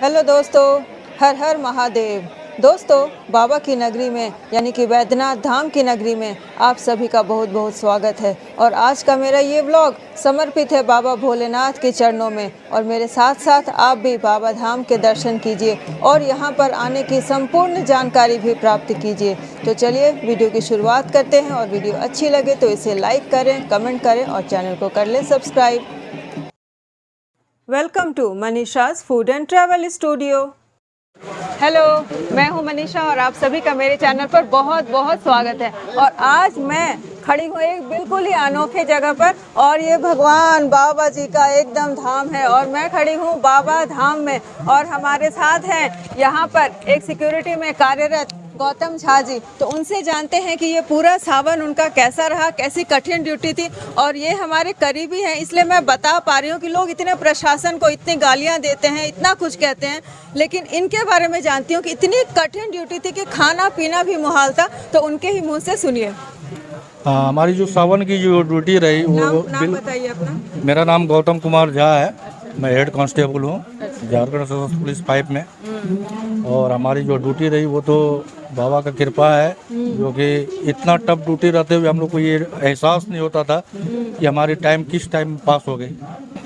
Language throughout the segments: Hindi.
हेलो दोस्तों, हर हर महादेव। दोस्तों, बाबा की नगरी में यानी कि वैद्यनाथ धाम की नगरी में आप सभी का बहुत बहुत स्वागत है। और आज का मेरा ये व्लॉग समर्पित है बाबा भोलेनाथ के चरणों में। और मेरे साथ साथ आप भी बाबा धाम के दर्शन कीजिए और यहाँ पर आने की संपूर्ण जानकारी भी प्राप्त कीजिए। तो चलिए वीडियो की शुरुआत करते हैं। और वीडियो अच्छी लगे तो इसे लाइक करें, कमेंट करें और चैनल को कर लें subscribe. Welcome to Manisha's food and travel studio. Hello, मैं हूं मनीषा और आप सभी का मेरे चैनल पर बहुत बहुत स्वागत है। और आज मैं खड़ी हूँ एक बिल्कुल ही अनोखे जगह पर और ये भगवान बाबा जी का एकदम धाम है। और मैं खड़ी हूँ बाबा धाम में और हमारे साथ हैं यहाँ पर एक सिक्योरिटी में कार्यरत गौतम झा जी। तो उनसे जानते हैं कि ये पूरा सावन उनका कैसा रहा, कैसी कठिन ड्यूटी थी। और ये हमारे करीबी हैं, इसलिए मैं बता पा रही हूँ कि लोग इतने प्रशासन को इतनी गालियाँ देते हैं, इतना कुछ कहते हैं, लेकिन इनके बारे में जानती हूँ कि इतनी कठिन ड्यूटी थी कि खाना पीना भी मुहाल था। तो उनके ही मुँह से सुनिए। हमारी जो सावन की जो ड्यूटी रही वो नाम बताइए अपना। मेरा नाम गौतम कुमार झा है। मैं हेड कांस्टेबल हूँ झारखंड सशस्त्र पुलिस 5 में। और हमारी जो ड्यूटी रही वो तो बाबा का कृपा है, जो कि इतना टफ ड्यूटी रहते हुए हम लोग को ये एहसास नहीं होता था कि हमारी टाइम किस टाइम पास हो गई।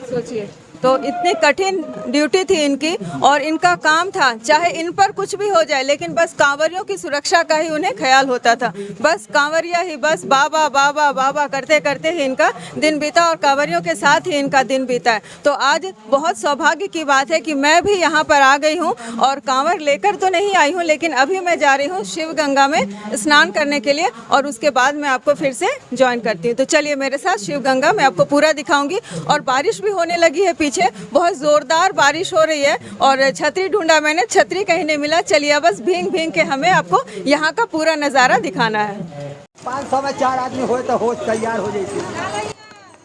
सोचिए, तो इतनी कठिन ड्यूटी थी इनकी और इनका काम था चाहे इन पर कुछ भी हो जाए, लेकिन बस कांवरियों की सुरक्षा का ही उन्हें ख्याल होता था। बस कांवरिया ही बस बाबा बाबा बाबा करते करते ही इनका दिन बीता और कांवरियों के साथ ही इनका दिन बीता है। तो आज बहुत सौभाग्य की बात है कि मैं भी यहाँ पर आ गई हूँ और कांवर लेकर तो नहीं आई हूँ, लेकिन अभी मैं जा रही हूँ शिव गंगा में स्नान करने के लिए और उसके बाद मैं आपको फिर से ज्वाइन करती हूँ। तो चलिए मेरे साथ शिव गंगा मैं आपको पूरा दिखाऊंगी। और बारिश भी होने लगी है, पीछे बहुत जोरदार बारिश हो रही है और छतरी ढूंढा मैंने, छतरी कहीं नहीं मिला। चलिए बस भींग भींग के हमें आपको यहाँ का पूरा नज़ारा दिखाना है। 500 में 4 आदमी हो तो हो तैयार हो जाए।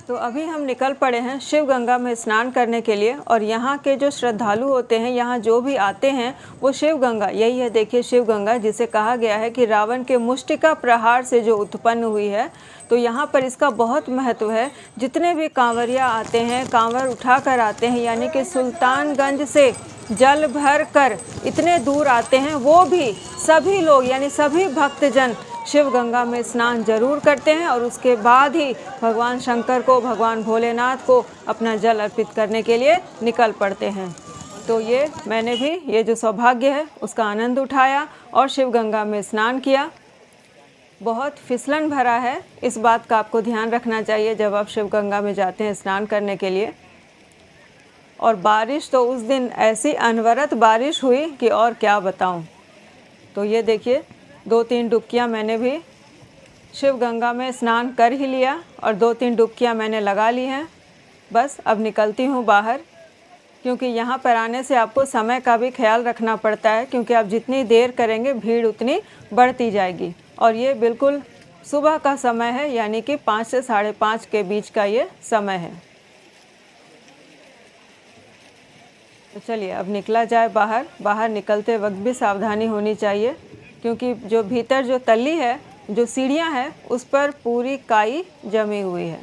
तो अभी हम निकल पड़े हैं शिव गंगा में स्नान करने के लिए। और यहाँ के जो श्रद्धालु होते हैं, यहाँ जो भी आते हैं वो शिव गंगा, यही है देखिए शिव गंगा, जिसे कहा गया है कि रावण के मुष्टिका प्रहार से जो उत्पन्न हुई है। तो यहाँ पर इसका बहुत महत्व है। जितने भी कांवरिया आते हैं, कांवर उठा कर आते हैं, यानी कि सुल्तानगंज से जल भर कर इतने दूर आते हैं, वो भी सभी लोग यानी सभी भक्तजन शिव गंगा में स्नान जरूर करते हैं और उसके बाद ही भगवान शंकर को, भगवान भोलेनाथ को अपना जल अर्पित करने के लिए निकल पड़ते हैं। तो ये मैंने भी ये जो सौभाग्य है उसका आनंद उठाया और शिव गंगा में स्नान किया। बहुत फिसलन भरा है, इस बात का आपको ध्यान रखना चाहिए जब आप शिव गंगा में जाते हैं स्नान करने के लिए। और बारिश तो उस दिन ऐसी अनवरत बारिश हुई कि और क्या बताऊं। तो ये देखिए 2-3 डुबकियां मैंने भी शिव गंगा में स्नान कर ही लिया और 2-3 डुबकियां मैंने लगा ली हैं। बस अब निकलती हूँ बाहर, क्योंकि यहाँ पर आने से आपको समय का भी ख्याल रखना पड़ता है, क्योंकि आप जितनी देर करेंगे भीड़ उतनी बढ़ती जाएगी। और ये बिल्कुल सुबह का समय है, यानी कि 5 से 5:30 के बीच का ये समय है। तो चलिए अब निकला जाए बाहर। बाहर निकलते वक्त भी सावधानी होनी चाहिए, क्योंकि जो भीतर जो तल्ली है, जो सीढ़ियां हैं, उस पर पूरी काई जमी हुई है।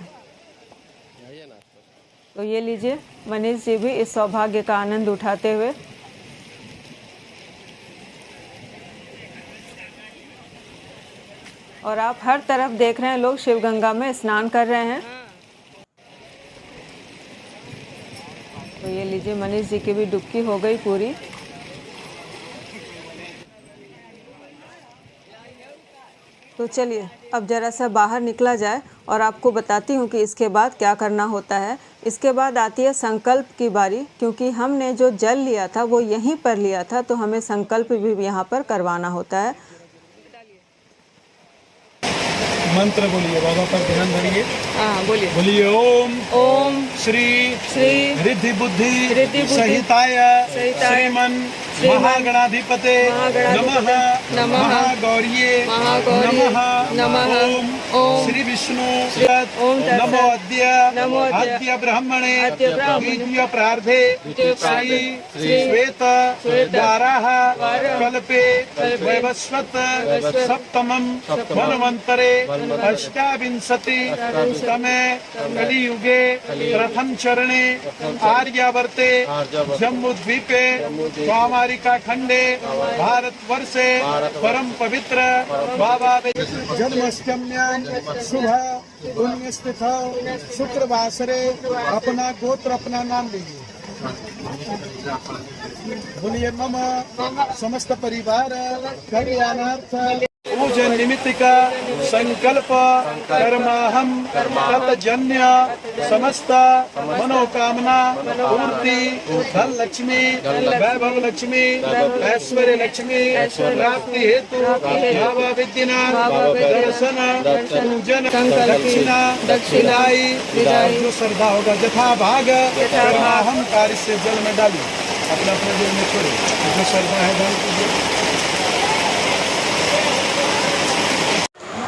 तो ये लीजिए, मनीष जी भी इस सौभाग्य का आनंद उठाते हुए। और आप हर तरफ देख रहे हैं लोग शिव गंगा में स्नान कर रहे हैं। तो ये लीजिए, मनीष जी की भी डुबकी हो गई पूरी। तो चलिए अब ज़रा सा बाहर निकला जाए और आपको बताती हूँ कि इसके बाद क्या करना होता है। इसके बाद आती है संकल्प की बारी, क्योंकि हमने जो जल लिया था वो यहीं पर लिया था, तो हमें संकल्प भी यहाँ पर करवाना होता है। मंत्र बोलिए, बाबा पर ध्यान धरिए। हाँ बोलिए। बोलिए ओम ओम श्री रिद्धि बुद्धि सहिताय श्रीमन महागणाधिपते नमः नमः गौरिये नमः ओम श्री विष्णु नमो अद्य ब्रह्मणे द्वितीय प्रार्थे श्री श्वेत द्वाराः कल्पे वैवस्वत सप्तमं मनवन्तरे अष्टाविंशति तमे कलियुगे प्रथम चरणे आर्यावर्ते जम्बूद्वीपे स्वामारिका खंडे भारतवर्षे परम पवित्र बाबा जन्माष्टम्यां शुभ पुण्यस्थितौ शुक्रवासरे अपना गोत्र अपना नाम लीजिए। बोलिए मम समस्त परिवार कल्याणार्थ पूजन निमित्त का संकल्प कर्माहम तत्जन्य समस्त मनोकामना पूर्ति धन लक्ष्मी वैभव लक्ष्मी ऐश्वर्य लक्ष्मी प्राप्ति हेतु भावा विद्यनाथ दर्शन पूजन दक्षिणाई जो श्रद्धा होगा जथा भाग कर्माहम कार्य से जल में डाली अपना अपने दिल में छोड़े जो श्रद्धा है दान कीजिए।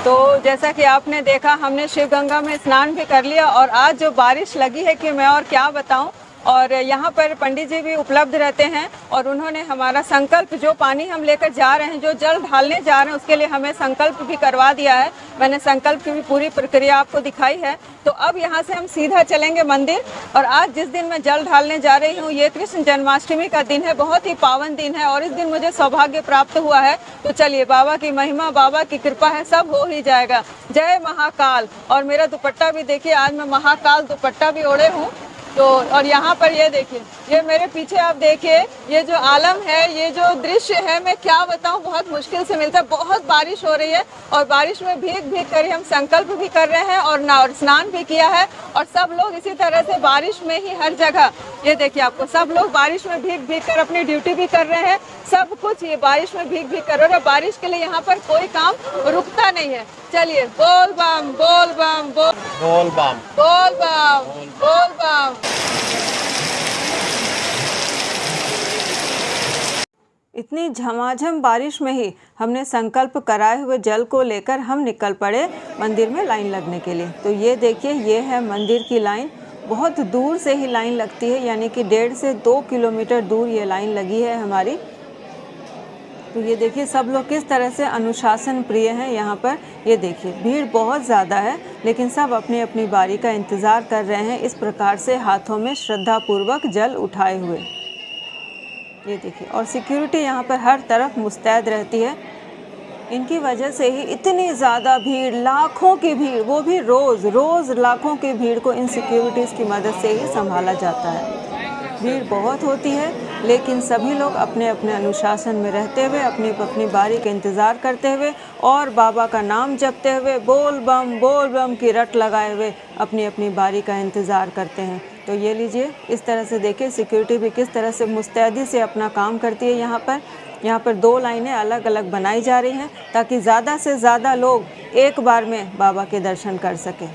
तो जैसा कि आपने देखा हमने शिव गंगा में स्नान भी कर लिया और आज जो बारिश लगी है कि मैं और क्या बताऊं। और यहाँ पर पंडित जी भी उपलब्ध रहते हैं और उन्होंने हमारा संकल्प जो पानी हम लेकर जा रहे हैं जो जल ढालने जा रहे हैं उसके लिए हमें संकल्प भी करवा दिया है। मैंने संकल्प की भी पूरी प्रक्रिया आपको दिखाई है। तो अब यहाँ से हम सीधा चलेंगे मंदिर। और आज जिस दिन मैं जल ढालने जा रही हूँ ये कृष्ण जन्माष्टमी का दिन है, बहुत ही पावन दिन है और इस दिन मुझे सौभाग्य प्राप्त हुआ है। तो चलिए बाबा की महिमा, बाबा की कृपा है, सब हो ही जाएगा। जय महाकाल। और मेरा दुपट्टा भी देखिए, आज मैं महाकाल दुपट्टा भी ओढ़े हूँ। तो और यहाँ पर ये देखिए, ये मेरे पीछे आप देखिए, ये जो आलम है, ये जो दृश्य है, मैं क्या बताऊँ, बहुत मुश्किल से मिलता है। बहुत बारिश हो रही है और बारिश में भीग भीग कर हम संकल्प भी कर रहे हैं और स्नान भी किया है। और सब लोग इसी तरह से बारिश में ही हर जगह, ये देखिए आपको, सब लोग बारिश में भीग भीग कर अपनी ड्यूटी भी कर रहे हैं। सब कुछ ये बारिश में भीग भीग कर रहे हैं। बारिश के लिए यहाँ पर कोई काम रुकता नहीं है। चलिए बोल बम बोल बम बोल बम बोल बम बोल बम। इतनी झमाझम बारिश में ही हमने संकल्प कराए हुए जल को लेकर हम निकल पड़े मंदिर में लाइन लगने के लिए। तो ये देखिए, ये है मंदिर की लाइन। बहुत दूर से ही लाइन लगती है, यानी कि 1.5 से 2 किलोमीटर दूर ये लाइन लगी है हमारी। तो ये देखिए सब लोग किस तरह से अनुशासन प्रिय हैं यहाँ पर। ये देखिए भीड़ बहुत ज़्यादा है, लेकिन सब अपनी अपनी बारी का इंतज़ार कर रहे हैं, इस प्रकार से हाथों में श्रद्धापूर्वक जल उठाए हुए। ये देखिए, और सिक्योरिटी यहाँ पर हर तरफ मुस्तैद रहती है। इनकी वजह से ही इतनी ज़्यादा भीड़, लाखों की भीड़, वो भी रोज़ लाखों की भीड़ को इन सिक्योरिटीज़ की मदद से ही संभाला जाता है। भीड़ बहुत होती है, लेकिन सभी लोग अपने अपने अनुशासन में रहते हुए, अपनी अपनी बारी का इंतज़ार करते हुए और बाबा का नाम जपते हुए, बोल बम की रट लगाए हुए अपनी अपनी बारी का इंतज़ार करते हैं। तो ये लीजिए, इस तरह से देखिए सिक्योरिटी भी किस तरह से मुस्तैदी से अपना काम करती है। यहाँ पर 2 लाइनें अलग अलग बनाई जा रही हैं ताकि ज़्यादा से ज़्यादा लोग एक बार में बाबा के दर्शन कर सकें।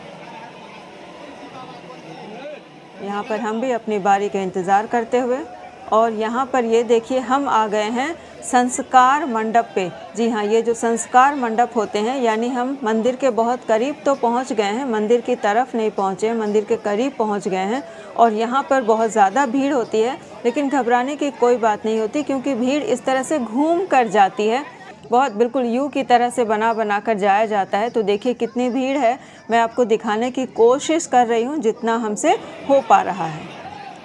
यहाँ पर हम भी अपनी बारी का इंतज़ार करते हुए, और यहाँ पर ये देखिए हम आ गए हैं संस्कार मंडप पे। जी हाँ, ये जो संस्कार मंडप होते हैं, यानी हम मंदिर के बहुत करीब तो पहुँच गए हैं, मंदिर की तरफ नहीं पहुँचे, मंदिर के करीब पहुँच गए हैं। और यहाँ पर बहुत ज़्यादा भीड़ होती है, लेकिन घबराने की कोई बात नहीं होती, क्योंकि भीड़ इस तरह से घूम कर जाती है। बहुत बिल्कुल यू की तरह से बना कर जाया जाता है। तो देखिए कितनी भीड़ है, मैं आपको दिखाने की कोशिश कर रही हूँ जितना हमसे हो पा रहा है।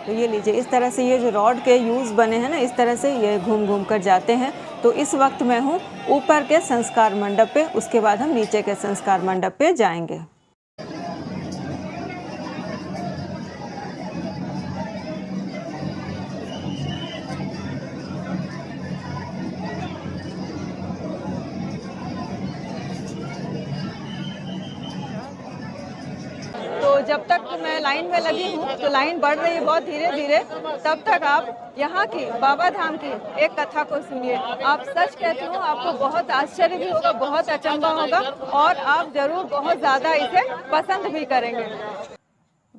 तो ये लीजिए, इस तरह से ये जो रॉड के यूज़ बने हैं ना, इस तरह से ये घूम कर जाते हैं। तो इस वक्त मैं हूँ ऊपर के संस्कार मंडप पे, उसके बाद हम नीचे के संस्कार मंडप पे जाएंगे। जब तक मैं लाइन में लगी हूँ, तो लाइन बढ़ रही है बहुत धीरे धीरे, तब तक आप यहाँ की बाबा धाम की एक कथा को सुनिए। आप सच कहती हूँ, आपको बहुत आश्चर्य भी होगा, बहुत अचंभा होगा और आप जरूर बहुत ज़्यादा इसे पसंद भी करेंगे।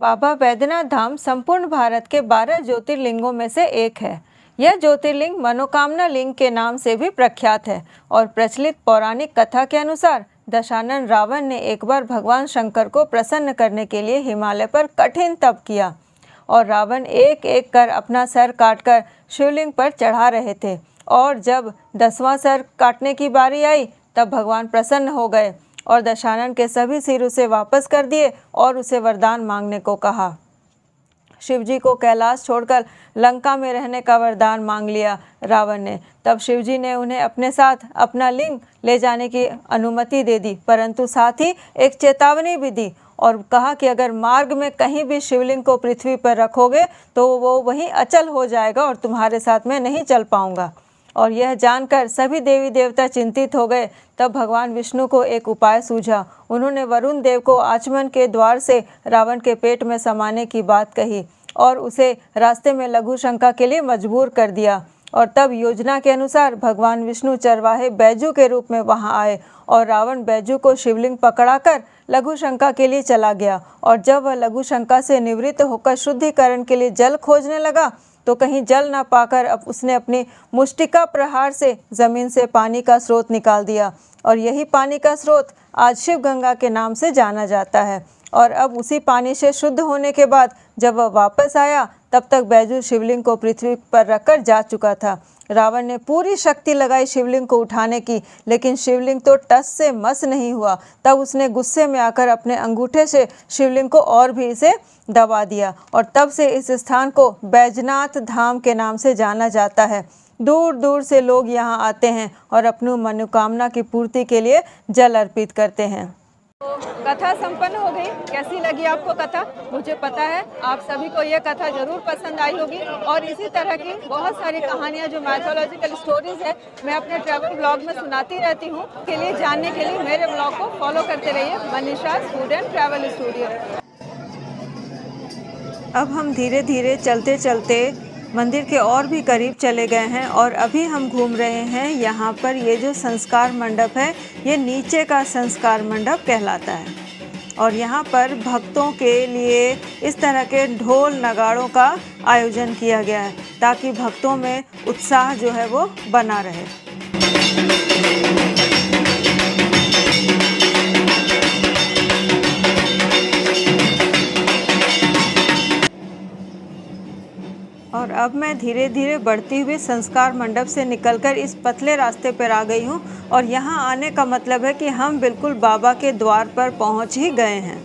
बाबा बैद्यनाथ धाम संपूर्ण भारत के 12 ज्योतिर्लिंगों में से एक है। यह ज्योतिर्लिंग मनोकामना लिंग के नाम से भी प्रख्यात है और प्रचलित पौराणिक कथा के अनुसार दशानन रावण ने एक बार भगवान शंकर को प्रसन्न करने के लिए हिमालय पर कठिन तप किया और रावण एक एक कर अपना सर काटकर शिवलिंग पर चढ़ा रहे थे। और जब 10वां सर काटने की बारी आई तब भगवान प्रसन्न हो गए और दशानन के सभी सिर उसे वापस कर दिए और उसे वरदान मांगने को कहा। शिवजी को कैलाश छोड़कर लंका में रहने का वरदान मांग लिया रावण ने। तब शिवजी ने उन्हें अपने साथ अपना लिंग ले जाने की अनुमति दे दी, परंतु साथ ही एक चेतावनी भी दी और कहा कि अगर मार्ग में कहीं भी शिवलिंग को पृथ्वी पर रखोगे तो वो वहीं अचल हो जाएगा और तुम्हारे साथ मैं नहीं चल पाऊंगा। और यह जानकर सभी देवी देवता चिंतित हो गए। तब भगवान विष्णु को एक उपाय सूझा। उन्होंने वरुण देव को आचमन के द्वार से रावण के पेट में समाने की बात कही और उसे रास्ते में लघु शंका के लिए मजबूर कर दिया। और तब योजना के अनुसार भगवान विष्णु चरवाहे बैजू के रूप में वहां आए और रावण बैजू को शिवलिंग पकड़ाकर लघु शंका के लिए चला गया। और जब वह लघु शंका से निवृत्त होकर शुद्धिकरण के लिए जल खोजने लगा तो कहीं जल न पाकर अब उसने अपनी मुष्टिका प्रहार से जमीन से पानी का स्रोत निकाल दिया और यही पानी का स्रोत आज शिव गंगा के नाम से जाना जाता है। और अब उसी पानी से शुद्ध होने के बाद जब वह वापस आया तब तक बैजू शिवलिंग को पृथ्वी पर रखकर जा चुका था। रावण ने पूरी शक्ति लगाई शिवलिंग को उठाने की, लेकिन शिवलिंग तो टस से मस नहीं हुआ। तब उसने गुस्से में आकर अपने अंगूठे से शिवलिंग को और भी इसे दबा दिया और तब से इस स्थान को बैजनाथ धाम के नाम से जाना जाता है। दूर दूर से लोग यहाँ आते हैं और अपनी मनोकामना की पूर्ति के लिए जल अर्पित करते हैं। कथा संपन्न हो गई। कैसी लगी आपको कथा? मुझे पता है आप सभी को यह कथा जरूर पसंद आई होगी और इसी तरह की बहुत सारी कहानियां जो मैथोलॉजिकल स्टोरीज है मैं अपने ट्रैवल ब्लॉग में सुनाती रहती हूं। के लिए जानने के लिए मेरे ब्लॉग को फॉलो करते रहिए, Manisha food and travel studio. अब हम धीरे धीरे चलते चलते मंदिर के और भी करीब चले गए हैं और अभी हम घूम रहे हैं यहाँ पर। ये जो संस्कार मंडप है ये नीचे का संस्कार मंडप कहलाता है और यहाँ पर भक्तों के लिए इस तरह के ढोल नगाड़ों का आयोजन किया गया है ताकि भक्तों में उत्साह जो है वो बना रहे। और अब मैं धीरे धीरे बढ़ती हुई संस्कार मंडप से निकलकर इस पतले रास्ते पर आ गई हूँ और यहाँ आने का मतलब है कि हम बिल्कुल बाबा के द्वार पर पहुँच ही गए हैं।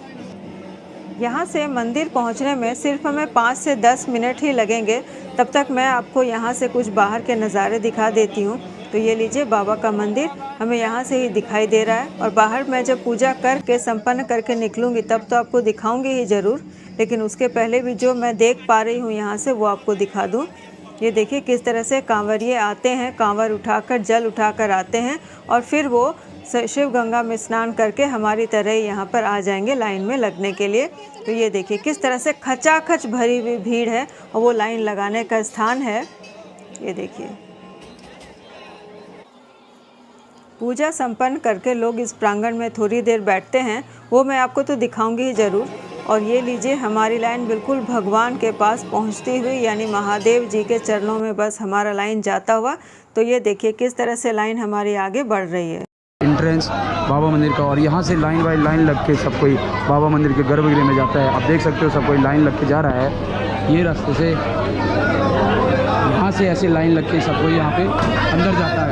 यहाँ से मंदिर पहुँचने में सिर्फ हमें 5 से 10 मिनट ही लगेंगे। तब तक मैं आपको यहाँ से कुछ बाहर के नज़ारे दिखा देती हूँ। तो ये लीजिए बाबा का मंदिर हमें यहाँ से ही दिखाई दे रहा है और बाहर मैं जब पूजा करके संपन्न करके निकलूँगी तब तो आपको दिखाऊँगी ही ज़रूर, लेकिन उसके पहले भी जो मैं देख पा रही हूँ यहाँ से वो आपको दिखा दूँ। ये देखिए किस तरह से कांवरिये आते हैं, कांवर उठाकर जल उठाकर आते हैं और फिर वो शिव गंगा में स्नान करके हमारी तरह यहाँ पर आ जाएंगे लाइन में लगने के लिए। तो ये देखिए किस तरह से खचाखच भरी हुई भीड़ है और वो लाइन लगाने का स्थान है। ये देखिए पूजा संपन्न करके लोग इस प्रांगण में थोड़ी देर बैठते हैं, वो मैं आपको तो दिखाऊंगी ही ज़रूर। और ये लीजिए हमारी लाइन बिल्कुल भगवान के पास पहुंचती हुई, यानी महादेव जी के चरणों में बस हमारा लाइन जाता हुआ। तो ये देखिए किस तरह से लाइन हमारी आगे बढ़ रही है। एंट्रेंस बाबा मंदिर का, और यहाँ से लाइन बाई लाइन लग के सब कोई बाबा मंदिर के गर्भगृह में जाता है। आप देख सकते हो सब कोई लाइन लग के जा रहा है। ये रास्ते से यहाँ से ऐसे लाइन लग के सब कोई यहाँ पे अंदर जाता है।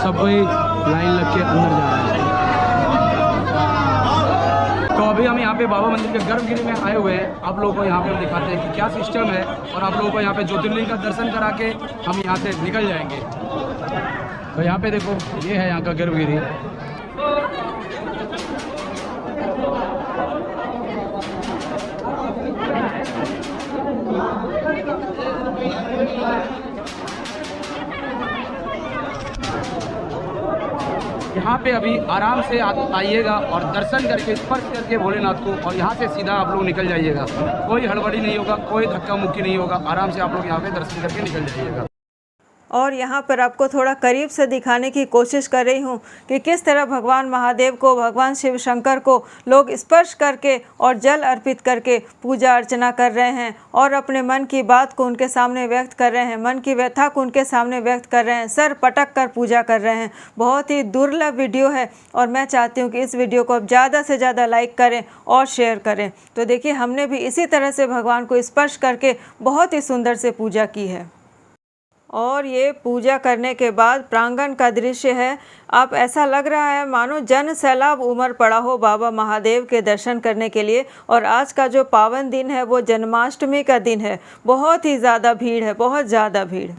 सब कोई लाइन लग के अंदर जा रहा है। तो अभी हम यहाँ पे बाबा मंदिर के गर्भगृह में आए हुए हैं। आप लोगों को यहाँ पे हम दिखाते हैं कि क्या सिस्टम है और आप लोगों को यहाँ पे ज्योतिर्लिंग का दर्शन करा के हम यहाँ से निकल जाएंगे। तो यहाँ पे देखो ये है यहाँ का गर्भगृह। यहाँ पे अभी आराम से आइएगा और दर्शन करके स्पर्श करके भोलेनाथ को, और यहाँ से सीधा आप लोग निकल जाइएगा। कोई हड़बड़ी नहीं होगा, कोई धक्का मुक्की नहीं होगा, आराम से आप लोग यहाँ पे दर्शन करके निकल जाइएगा। और यहाँ पर आपको थोड़ा करीब से दिखाने की कोशिश कर रही हूँ कि किस तरह भगवान महादेव को, भगवान शिव शंकर को लोग स्पर्श करके और जल अर्पित करके पूजा अर्चना कर रहे हैं और अपने मन की बात को उनके सामने व्यक्त कर रहे हैं, मन की व्यथा को उनके सामने व्यक्त कर रहे हैं, सर पटक कर पूजा कर रहे हैं। बहुत ही दुर्लभ वीडियो है और मैं चाहती हूँ कि इस वीडियो को आप ज़्यादा से ज़्यादा लाइक करें और शेयर करें। तो देखिए, हमने भी इसी तरह से भगवान को स्पर्श करके बहुत ही सुंदर से पूजा की है। और ये पूजा करने के बाद प्रांगण का दृश्य है। आप ऐसा लग रहा है मानो जन सैलाब उमड़ पड़ा हो बाबा महादेव के दर्शन करने के लिए। और आज का जो पावन दिन है वो जन्माष्टमी का दिन है। बहुत ही ज़्यादा भीड़ है, बहुत ज़्यादा भीड़।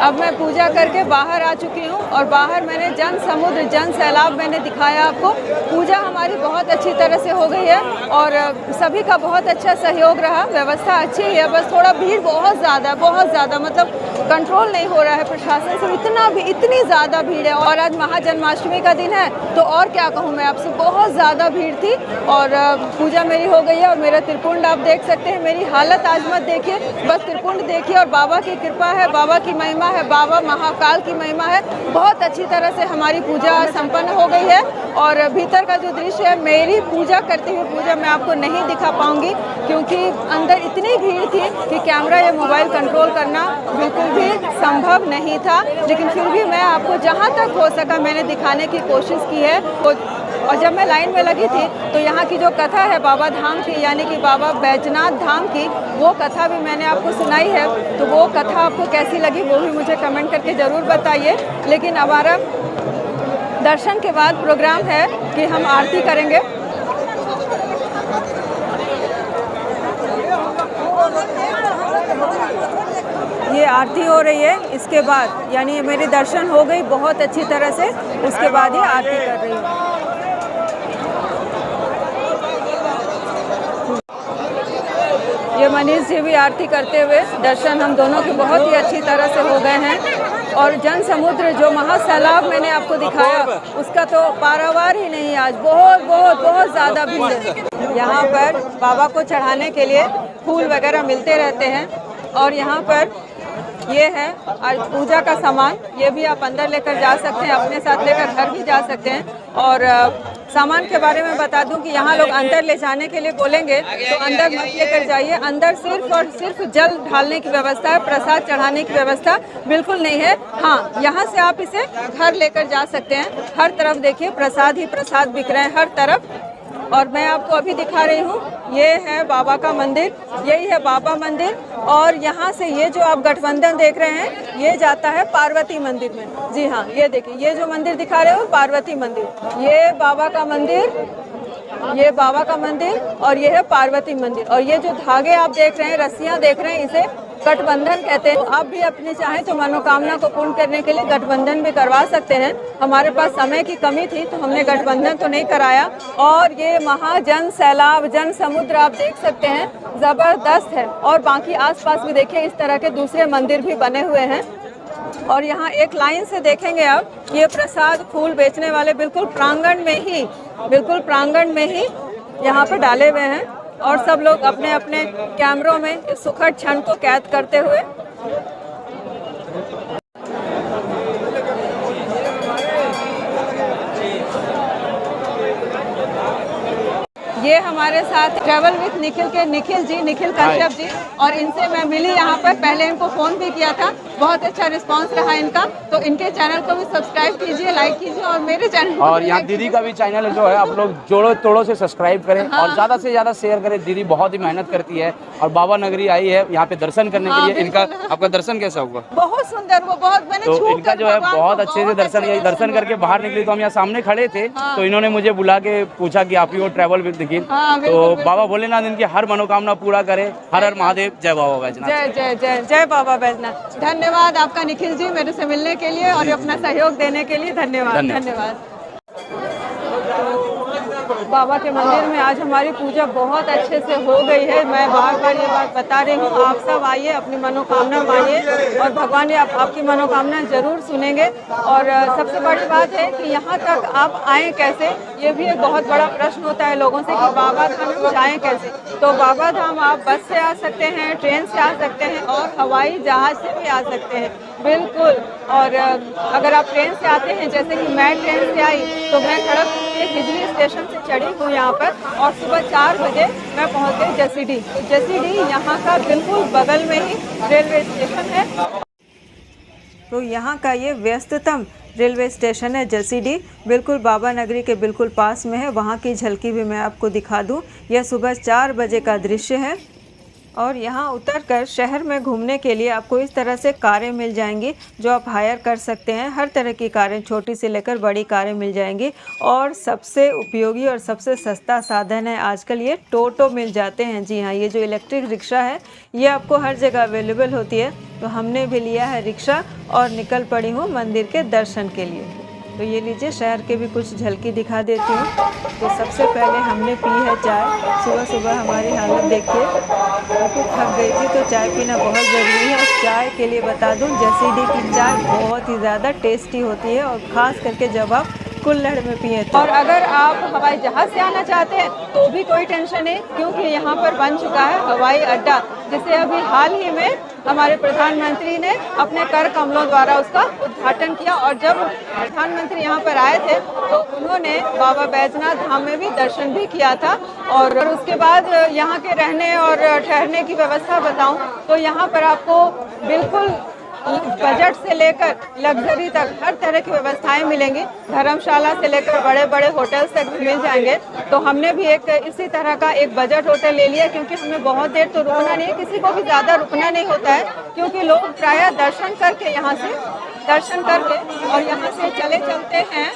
अब मैं पूजा करके बाहर आ चुकी हूँ और बाहर मैंने जन समुद्र, जन सैलाब मैंने दिखाया आपको। पूजा हमारी बहुत अच्छी तरह से हो गई है और सभी का बहुत अच्छा सहयोग रहा। व्यवस्था अच्छी है, बस थोड़ा भीड़ बहुत ज़्यादा मतलब कंट्रोल नहीं हो रहा है प्रशासन से। इतनी ज़्यादा भीड़ है और आज महाजन्माष्टमी का दिन है तो और क्या कहूँ मैं आपसे, बहुत ज़्यादा भीड़ थी। और पूजा मेरी हो गई है और मेरा त्रिपुंड आप देख सकते हैं। मेरी हालत आज मत देखिए, बस त्रिपुंड देखिए और बाबा की कृपा है, बाबा की महिमा है, बाबा महाकाल की महिमा है। बहुत अच्छी तरह से हमारी पूजा संपन्न हो गई है। और भीतर का जो दृश्य है, मेरी पूजा करते हुए पूजा मैं आपको नहीं दिखा पाऊंगी क्योंकि अंदर इतनी भीड़ थी कि कैमरा या मोबाइल कंट्रोल करना बिल्कुल भी संभव नहीं था। लेकिन फिर भी मैं आपको जहां तक हो सका मैंने दिखाने की कोशिश की है। और जब मैं लाइन में लगी थी तो यहाँ की जो कथा है बाबा धाम की, यानी कि बाबा बैजनाथ धाम की, वो कथा भी मैंने आपको सुनाई है। तो वो कथा आपको कैसी लगी वो भी मुझे कमेंट करके ज़रूर बताइए। लेकिन हमारा दर्शन के बाद प्रोग्राम है कि हम आरती करेंगे। ये आरती हो रही है, इसके बाद यानी मेरे दर्शन हो गई बहुत अच्छी तरह से, उसके बाद ये आरती कर रही हूँ। ये मनीष जी भी आरती करते हुए दर्शन हम दोनों के बहुत ही अच्छी तरह से हो गए हैं। और जन समुद्र जो महासैलाब मैंने आपको दिखाया उसका तो पारावार ही नहीं, आज बहुत ज़्यादा भीड़ है। यहाँ पर बाबा को चढ़ाने के लिए फूल वगैरह मिलते रहते हैं। और यहाँ पर ये है पूजा का सामान, ये भी आप अंदर लेकर जा सकते हैं, अपने साथ लेकर घर भी जा सकते हैं। और सामान के बारे में बता दूं कि यहाँ लोग अंदर ले जाने के लिए बोलेंगे तो अंदर मत लेकर जाइए। अंदर सिर्फ और सिर्फ जल ढालने की व्यवस्था है, प्रसाद चढ़ाने की व्यवस्था बिल्कुल नहीं है। हाँ, यहाँ से आप इसे घर लेकर जा सकते हैं। हर तरफ देखिए प्रसाद ही प्रसाद बिक रहे हैं हर तरफ। और मैं आपको अभी दिखा रही हूँ, ये है बाबा का मंदिर, यही है बाबा मंदिर। और यहाँ से ये जो आप गठबंधन देख रहे हैं ये जाता है पार्वती मंदिर में। जी हाँ, ये देखिए, ये जो मंदिर दिखा रहे हो पार्वती मंदिर, ये बाबा का मंदिर, ये बाबा का मंदिर और ये है पार्वती मंदिर। और ये जो धागे आप देख रहे हैं, रस्सियाँ देख रहे हैं, इसे गठबंधन कहते हैं। आप भी अपनी चाहें तो मनोकामना को पूर्ण करने के लिए गठबंधन भी करवा सकते हैं। हमारे पास समय की कमी थी तो हमने गठबंधन तो नहीं कराया। और ये महाजन सैलाब, जन समुद्र आप देख सकते हैं, ज़बरदस्त है। और बाकी आसपास भी देखिए इस तरह के दूसरे मंदिर भी बने हुए हैं। और यहाँ एक लाइन से देखेंगे आप, ये प्रसाद फूल बेचने वाले बिल्कुल प्रांगण में ही यहाँ पर डाले हुए हैं। और सब लोग अपने अपने कैमरों में इस सुखद क्षण को कैद करते हुए। ये हमारे साथ ट्रैवल विद निखिल के निखिल कश्यप जी, और इनसे मैं मिली यहाँ पर। पहले इनको फ़ोन भी किया था, बहुत अच्छा रिस्पांस रहा इनका। तो इनके चैनल को भी सब्सक्राइब कीजिए, लाइक कीजिए और मेरे चैनल को और यहाँ दीदी का भी चैनल जो है आप लोग जोड़ों तोड़ों से सब्सक्राइब करें। हाँ। और ज़्यादा से ज़्यादा शेयर करें। दीदी बहुत ही मेहनत करती है और बाबा नगरी आई है यहाँ पे दर्शन करने के लिए। इनका आपका दर्शन कैसा हुआ? बहुत सुंदर, वो बहुत मैंने तो इनका जो है बहुत अच्छे से दर्शन करके बाहर निकले तो हम यहाँ सामने खड़े थे। तो इन्होंने मुझे बुला के पूछा कि आप ही वो ट्रैवल विद लेकिन हाँ, तो बिल्कुल, बिल्कुल। बाबा भोलेनाथ इनकी हर मनोकामना पूरा करे। हर हर महादेव, जय बाबा बैजनाथ। जय जय जय जय बाबा बैजनाथ। धन्यवाद आपका निखिल जी, मेरे से मिलने के लिए और अपना सहयोग देने के लिए धन्यवाद। धन्यवाद। धन्यवाद। बाबा के मंदिर में आज हमारी पूजा बहुत अच्छे से हो गई है। मैं बार बार ये बात बता रही हूँ, आप सब आइए, अपनी मनोकामना मांगिए और भगवान ने आपकी मनोकामना जरूर सुनेंगे। और सबसे बड़ी बात है कि यहाँ तक आप आएँ कैसे, ये भी एक बहुत बड़ा प्रश्न होता है लोगों से कि बाबा धाम हम जाएँ कैसे। तो बाबा धाम आप बस से आ सकते हैं, ट्रेन से आ सकते हैं और हवाई जहाज से भी आ सकते हैं, बिल्कुल। और अगर आप ट्रेन से आते हैं, जैसे कि मैं ट्रेन से आई, तो मैं खड़गपुर के हिजली स्टेशन से चढ़ी हूँ यहाँ पर और सुबह 4 बजे मैं पहुँच गई जसीडीह। तो जसीडीह यहाँ का बिल्कुल बगल में ही रेलवे स्टेशन है। तो यहाँ का ये व्यस्ततम रेलवे स्टेशन है जसीडीह, बिल्कुल बाबा नगरी के बिल्कुल पास में है। वहाँ की झलकी भी मैं आपको दिखा दूँ। यह सुबह 4 बजे का दृश्य है और यहाँ उतरकर शहर में घूमने के लिए आपको इस तरह से कारें मिल जाएंगी जो आप हायर कर सकते हैं। हर तरह की कारें, छोटी से लेकर बड़ी कारें मिल जाएंगी। और सबसे उपयोगी और सबसे सस्ता साधन है आजकल ये टोटो मिल जाते हैं। जी हाँ, ये जो इलेक्ट्रिक रिक्शा है ये आपको हर जगह अवेलेबल होती है। तो हमने भी लिया है रिक्शा और निकल पड़ी हूँ मंदिर के दर्शन के लिए। तो ये लीजिए, शहर के भी कुछ झलकी दिखा देती हूँ। तो सबसे पहले हमने पी है चाय। सुबह सुबह हमारी हालत देखिए, बिल्कुल थक गई थी, तो चाय पीना बहुत ज़रूरी है। और चाय के लिए बता दूँ, जसीडीह की चाय बहुत ही ज़्यादा टेस्टी होती है और ख़ास करके जब आप कुल्हड़ में पिए तो। और अगर आप हवाई जहाज़ से आना चाहते हैं तो भी कोई टेंशन नहीं, क्योंकि यहाँ पर बन चुका है हवाई अड्डा, जिसे अभी हाल ही में हमारे प्रधानमंत्री ने अपने कर कमलों द्वारा उसका उद्घाटन किया। और जब प्रधानमंत्री यहाँ पर आए थे तो उन्होंने बाबा बैजनाथ धाम में भी दर्शन भी किया था। और उसके बाद यहाँ के रहने और ठहरने की व्यवस्था बताऊँ तो यहाँ पर आपको बिल्कुल बजट से लेकर लग्जरी तक हर तरह की व्यवस्थाएं मिलेंगी। धर्मशाला से लेकर बड़े बड़े होटल्स तक भी मिल जाएंगे। तो हमने भी एक इसी तरह का एक बजट होटल ले लिया, क्योंकि हमें बहुत देर तो रुकना नहीं है, किसी को भी ज़्यादा रुकना नहीं होता है, क्योंकि लोग प्रायः दर्शन करके यहाँ से और यहाँ से चलते हैं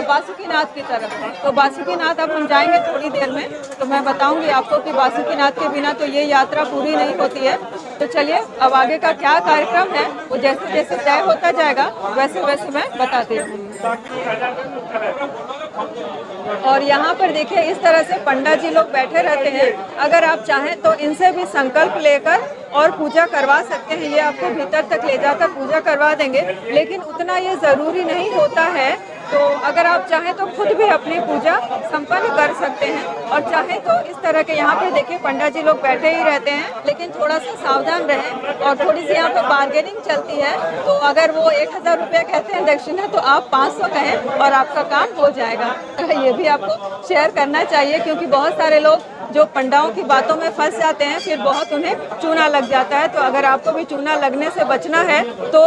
बासुकीनाथ की तरफ। तो बासुकीनाथ अब हम जाएंगे थोड़ी देर में, तो मैं बताऊंगी आपको कि बासुकीनाथ के बिना तो ये यात्रा पूरी नहीं होती है। तो चलिए, अब आगे का क्या कार्यक्रम है वो जैसे जैसे तय होता जाएगा वैसे वैसे मैं बताती हूँ। और यहाँ पर देखिए, इस तरह से पंडा जी लोग बैठे रहते हैं। अगर आप चाहें तो इनसे भी संकल्प लेकर और पूजा करवा सकते हैं। ये आपको भीतर तक ले जाकर पूजा करवा देंगे, लेकिन उतना ये ज़रूरी नहीं होता है। तो अगर आप चाहें तो खुद भी अपनी पूजा संपन्न कर सकते हैं। और चाहे तो इस तरह के यहाँ पे देखिए पंडा जी लोग बैठे ही रहते हैं, लेकिन थोड़ा सा सावधान रहें। और थोड़ी सी यहाँ पे बार्गेनिंग चलती है, तो अगर वो 1000 रुपये कहते हैं दक्षिणा, तो आप 500 कहें और आपका काम हो जाएगा। ये भी आपको शेयर करना चाहिए, क्योंकि बहुत सारे लोग जो पंडाओं की बातों में फंस जाते हैं, फिर बहुत उन्हें चूना लग जाता है। तो अगर आपको भी चूना लगने से बचना है तो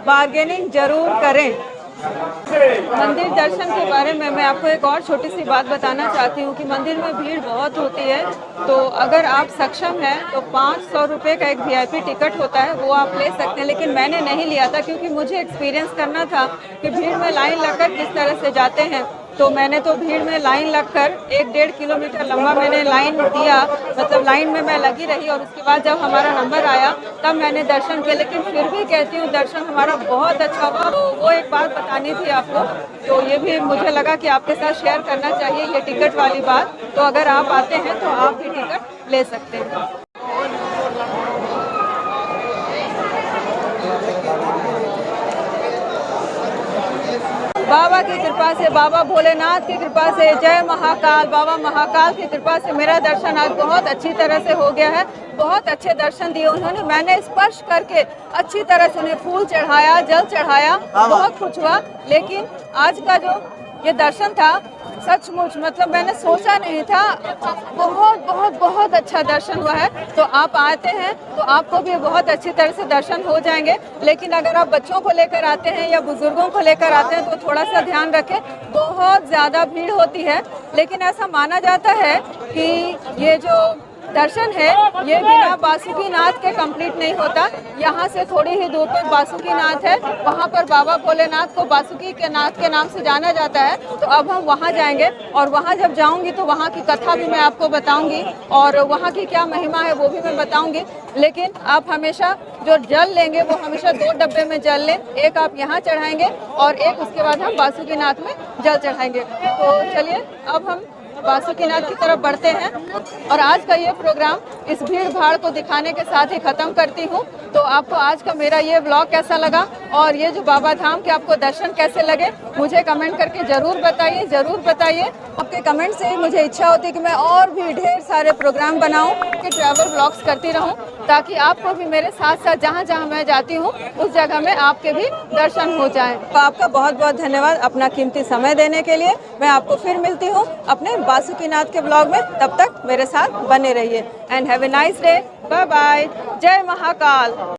बार्गेनिंग जरूर करें। मंदिर दर्शन के बारे में मैं आपको एक और छोटी सी बात बताना चाहती हूँ कि मंदिर में भीड़ बहुत होती है। तो अगर आप सक्षम हैं तो 500 रुपये का एक VIP टिकट होता है, वो आप ले सकते हैं। लेकिन मैंने नहीं लिया था, क्योंकि मुझे एक्सपीरियंस करना था कि भीड़ में लाइन लगकर किस तरह से जाते हैं। तो मैंने तो भीड़ में लाइन लगकर 1-1.5 किलोमीटर लंबा मैंने लाइन दिया, मतलब लाइन में मैं लगी रही। और उसके बाद जब हमारा नंबर आया तब मैंने दर्शन किया। लेकिन फिर भी कहती हूँ, दर्शन हमारा बहुत अच्छा हुआ। तो वो एक बात बतानी थी आपको, तो ये भी मुझे लगा कि आपके साथ शेयर करना चाहिए, ये टिकट वाली बात। तो अगर आप आते हैं तो आप भी टिकट ले सकते हैं। बाबा की कृपा से, बाबा भोलेनाथ की कृपा से, जय महाकाल, बाबा महाकाल की कृपा से मेरा दर्शन आज बहुत अच्छी तरह से हो गया है। बहुत अच्छे दर्शन दिए उन्होंने, मैंने स्पर्श करके अच्छी तरह से उन्हें फूल चढ़ाया, जल चढ़ाया, बहुत कुछ हुआ। लेकिन आज का जो ये दर्शन था सचमुच, मतलब मैंने सोचा नहीं था, बहुत बहुत बहुत अच्छा दर्शन हुआ है। तो आप आते हैं तो आपको भी बहुत अच्छी तरह से दर्शन हो जाएंगे। लेकिन अगर आप बच्चों को लेकर आते हैं या बुजुर्गों को लेकर आते हैं तो थोड़ा सा ध्यान रखें, बहुत ज़्यादा भीड़ होती है। लेकिन ऐसा माना जाता है कि ये जो दर्शन है ये बिना बासुकीनाथ के कंप्लीट नहीं होता। यहाँ से थोड़ी ही दूर पे बासुकीनाथ है, वहाँ पर बाबा भोलेनाथ को बासुकी के नाथ के नाम से जाना जाता है। तो अब हम वहाँ जाएंगे और वहाँ जब जाऊँगी तो वहाँ की कथा भी मैं आपको बताऊँगी और वहाँ की क्या महिमा है वो भी मैं बताऊँगी। लेकिन आप हमेशा जो जल लेंगे वो हमेशा 2 डब्बे में जल लें, एक आप यहाँ चढ़ाएंगे और एक उसके बाद हम बासुकीनाथ में जल चढ़ाएंगे। तो चलिए अब हम बासुकीनाथ की तरफ बढ़ते हैं और आज का ये प्रोग्राम इस भीड़ भाड़ को दिखाने के साथ ही ख़त्म करती हूँ। तो आपको आज का मेरा ये व्लॉग कैसा लगा और ये जो बाबा धाम के आपको दर्शन कैसे लगे मुझे कमेंट करके ज़रूर बताइए, ज़रूर बताइए। आपके कमेंट से ही मुझे इच्छा होती है कि मैं और भी ढेर सारे प्रोग्राम बनाऊं, कि ट्रैवल व्लॉग्स करती रहूं, ताकि आपको भी मेरे साथ साथ जहां जहां मैं जाती हूं उस जगह में आपके भी दर्शन हो जाएं। तो आपका बहुत बहुत धन्यवाद अपना कीमती समय देने के लिए। मैं आपको फिर मिलती हूं अपने बासुकीनाथ के ब्लॉग में, तब तक मेरे साथ बने रहिए and have a nice day. Bye bye. जय महाकाल।